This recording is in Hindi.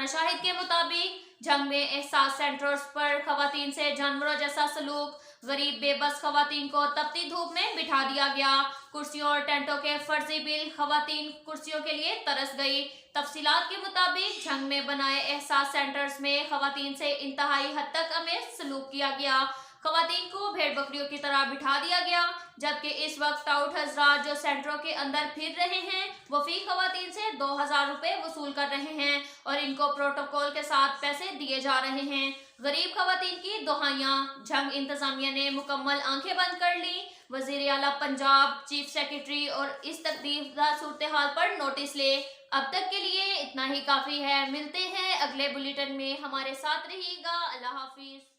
थाना शाहिद के मुताबिक जंग में एहसास सेंटर्स पर खवातीन से जानवरों जैसा सलूक, गरीब बेबस खवातीन को तपती धूप में बिठा दिया गया। कुर्सियों और टेंटों के फर्जी बिल, खवातीन कुर्सियों के लिए तरस गई। तफसीलात के मुताबिक जंग में बनाए एहसास सेंटर्स में खवातीन से इंतहाई हद तक अमेज सलूक किया गया। खवातीन को भेड़ बकरियों की तरह बिठा दिया गया, जबकि इस वक्त टाउट हजरात जो सेंटरों के अंदर फिर रहे हैं वो फी खवातीन से 2000 रुपए वसूल कर रहे हैं और इनको प्रोटोकॉल के साथ पैसे दिए जा रहे हैं। गरीब खवातीन की दुहाइयां, जंग इंतजामिया ने मुकम्मल आंखें बंद कर ली। वजीर आला पंजाब, चीफ सेक्रेटरी और इस तकदीरदार सूरत हाल पर नोटिस ले। अब तक के लिए इतना ही काफी है। मिलते हैं अगले बुलेटिन में, हमारे साथ रहिएगा। अल्लाह हाफिज।